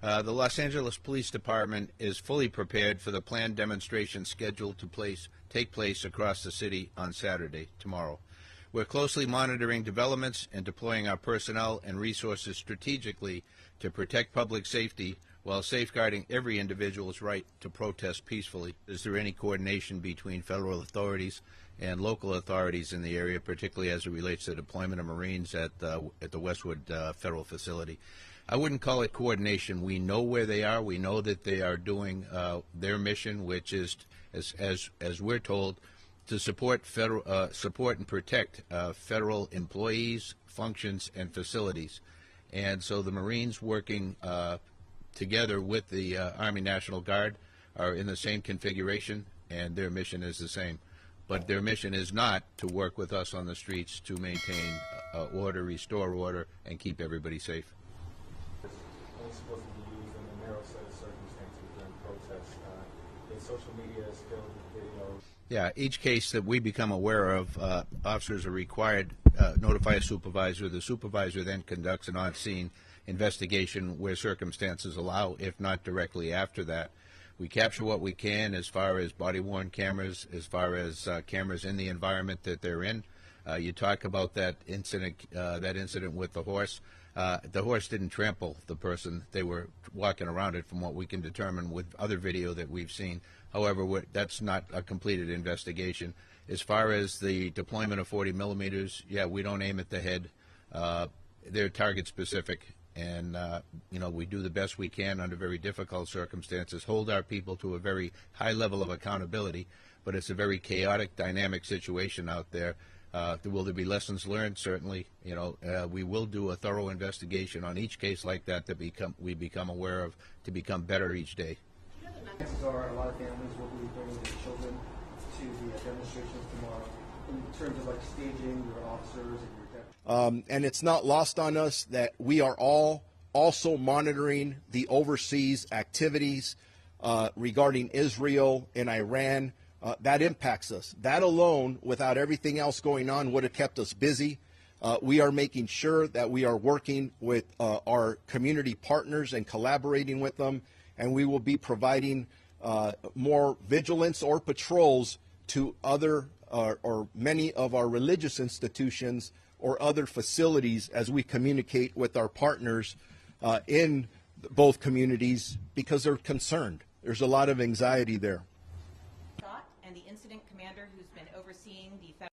The Los Angeles Police Department is fully prepared for the planned demonstration scheduled to take place across the city on Saturday, tomorrow. We're closely monitoring developments and deploying our personnel and resources strategically to protect public safety while safeguarding every individual's right to protest peacefully. Is there any coordination between federal authorities and local authorities in the area, particularly as it relates to the deployment of Marines at the Westwood federal facility? I wouldn't call it coordination. We know where they are. We know that they are doing their mission, which is, as we're told, to support and protect federal employees, functions, and facilities. And so the Marines working together with the Army National Guard are in the same configuration, and their mission is the same. But their mission is not to work with us on the streets to maintain order, restore order, and keep everybody safe. Only supposed to be used in a narrow set of circumstances during protests. The social media is filled with videos. Yeah, each case that we become aware of, officers are required notify a supervisor. The supervisor then conducts an on-scene investigation where circumstances allow, if not directly after that. We capture what we can as far as body-worn cameras, as far as cameras in the environment that they're in. You talk about that incident with the horse. The horse didn't trample the person. They were walking around it from what we can determine with other video that we've seen. However, that's not a completed investigation. As far as the deployment of 40 millimeters, yeah, we don't aim at the head. They're target specific. And, we do the best we can under very difficult circumstances, hold our people to a very high level of accountability, but it's a very chaotic, dynamic situation out there. Will there be lessons learned? Certainly. We will do a thorough investigation on each case like that we become aware of to become better each day. Chances are a lot of families will be bringing their children to the demonstrations tomorrow in terms of like staging your officers and your deputies. And it's not lost on us that we are all also monitoring the overseas activities regarding Israel and Iran. That impacts us. That alone, without everything else going on, would have kept us busy. We are making sure that we are working with our community partners and collaborating with them, and we will be providing more vigilance or patrols to other or many of our religious institutions or other facilities as we communicate with our partners in both communities because they're concerned. There's a lot of anxiety there. And the incident commander who's been overseeing the federal.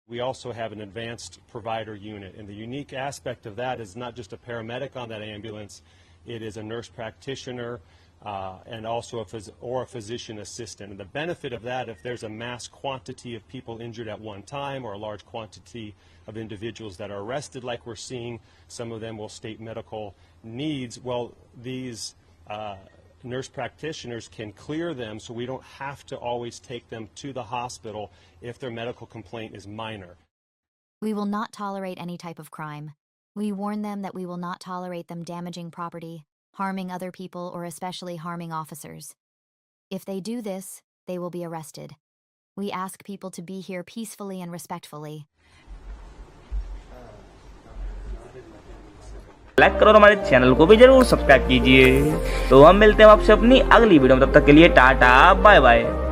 We also have an advanced provider unit, and the unique aspect of that is not just a paramedic on that ambulance, it is a nurse practitioner and also a physician assistant. And the benefit of that, if there's a mass quantity of people injured at one time or a large quantity of individuals that are arrested like we're seeing, some of them will state medical needs, well, these nurse practitioners can clear them so we don't have to always take them to the hospital if their medical complaint is minor. We will not tolerate any type of crime. We warn them that we will not tolerate them damaging property, harming other people, or especially harming officers. If they do this, they will be arrested. We ask people to be here peacefully and respectfully. Like करो और हमारे channel को भी जरूर subscribe कीजिए। तो हम मिलते हैं आपसे अपनी अगली वीडियो में, तब तक के लिए टाटा बाय बाय।